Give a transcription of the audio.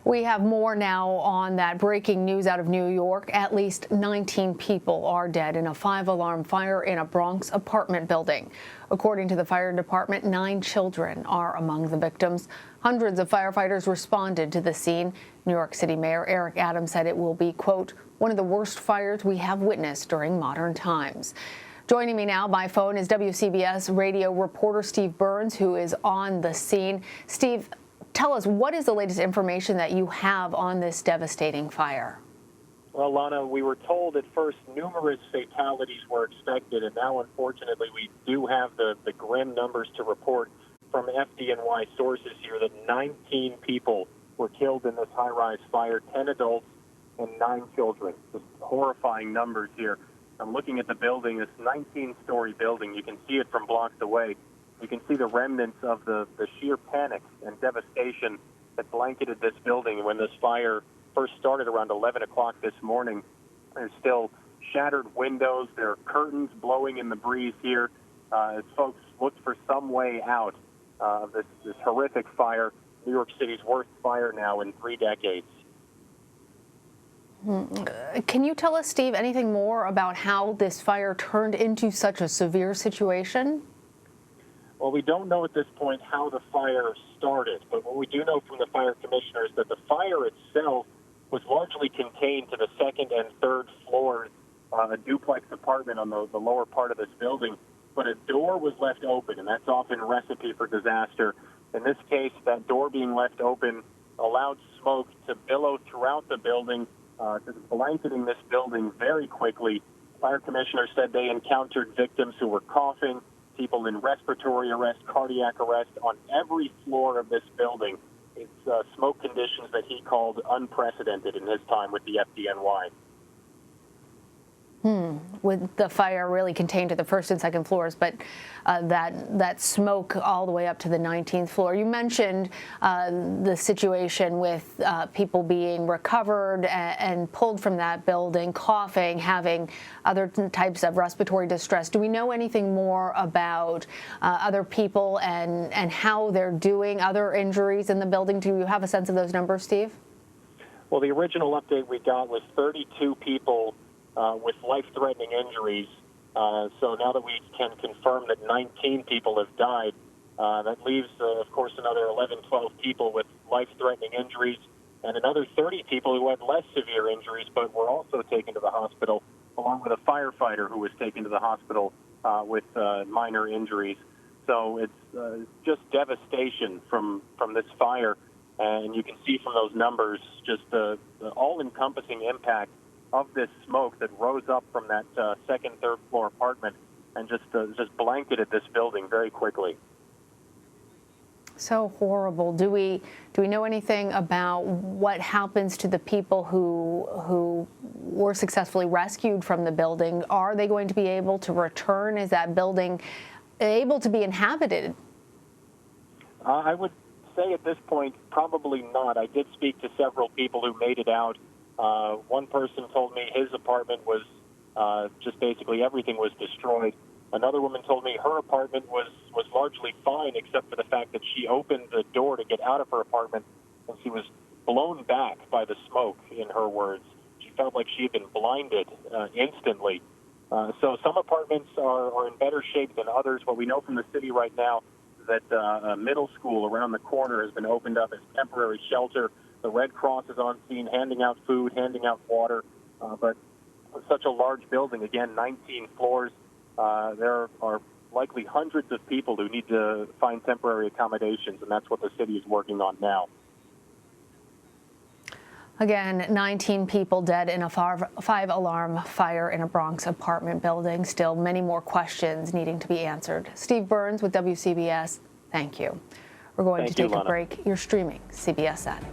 We have more now on that breaking news out of New York. At least 19 people are dead in a 5-alarm fire in a Bronx apartment building. According to the fire department, 9 children are among the victims. Hundreds of firefighters responded to the scene. New York City Mayor Eric Adams said it will be, quote, one of the worst fires we have witnessed during modern times. Joining me now by phone is WCBS radio reporter Steve Burns, who is on the scene. Steve, tell us, what is the latest information that you have on this devastating fire? Well, Lana, we were told at first numerous fatalities were expected, and now, unfortunately, we do have the grim numbers to report from FDNY sources here that 19 people were killed in this high-rise fire, 10 adults and 9 children. Just horrifying numbers here. I'm looking at the building, this 19-story building. You can see it from blocks away. You can see the remnants of the sheer panic and devastation that blanketed this building when this fire first started around 11 o'clock this morning. There's still shattered windows. There are curtains blowing in the breeze here as folks looked for some way out of this horrific fire, New York City's worst fire now in 3 decades. Can you tell us, Steve, anything more about how this fire turned into such a severe situation? Well, we don't know at this point how the fire started, but what we do know from the fire commissioner is that the fire itself was largely contained to the 2nd and 3rd floors, a duplex apartment on the lower part of this building, but a door was left open, and that's often a recipe for disaster. In this case, that door being left open allowed smoke to billow throughout the building, blanketing this building very quickly. Fire commissioner said they encountered victims who were coughing, people in respiratory arrest, cardiac arrest on every floor of this building. It's smoke conditions that he called unprecedented in his time with the FDNY. With the fire really contained to the 1st and 2nd floors, but that smoke all the way up to the 19th floor. You mentioned the situation with people being recovered and pulled from that building, coughing, having other types of respiratory distress. Do we know anything more about other people and how they're doing, other injuries in the building? Do you have a sense of those numbers, Steve? Well, the original update we got was 32 people with life-threatening injuries. So now that we can confirm that 19 people have died, that leaves, of course, another 11, 12 people with life-threatening injuries and another 30 people who had less severe injuries but were also taken to the hospital, along with a firefighter who was taken to the hospital with minor injuries. So it's just devastation from this fire, and you can see from those numbers just the all-encompassing impact of this smoke that rose up from that 2nd, 3rd floor apartment and just blanketed this building very quickly. So horrible. Do we know anything about what happens to the people who were successfully rescued from the building? Are they going to be able to return? Is that building able to be inhabited? I would say at this point, probably not. I did speak to several people who made it out. One person told me his apartment was just basically everything was destroyed. Another woman told me her apartment was largely fine, except for the fact that she opened the door to get out of her apartment and she was blown back by the smoke, in her words. She felt like she had been blinded instantly. So some apartments are in better shape than others. What we know from the city right now is that a middle school around the corner has been opened up as temporary shelter. The Red Cross is on scene, handing out food, handing out water. But such a large building, again, 19 floors, there are likely hundreds of people who need to find temporary accommodations, and that's what the city is working on now. Again, 19 people dead in a 5-alarm fire in a Bronx apartment building. Still many more questions needing to be answered. Steve Burns with WCBS, thank you. We're going to take a break. You're streaming CBSN.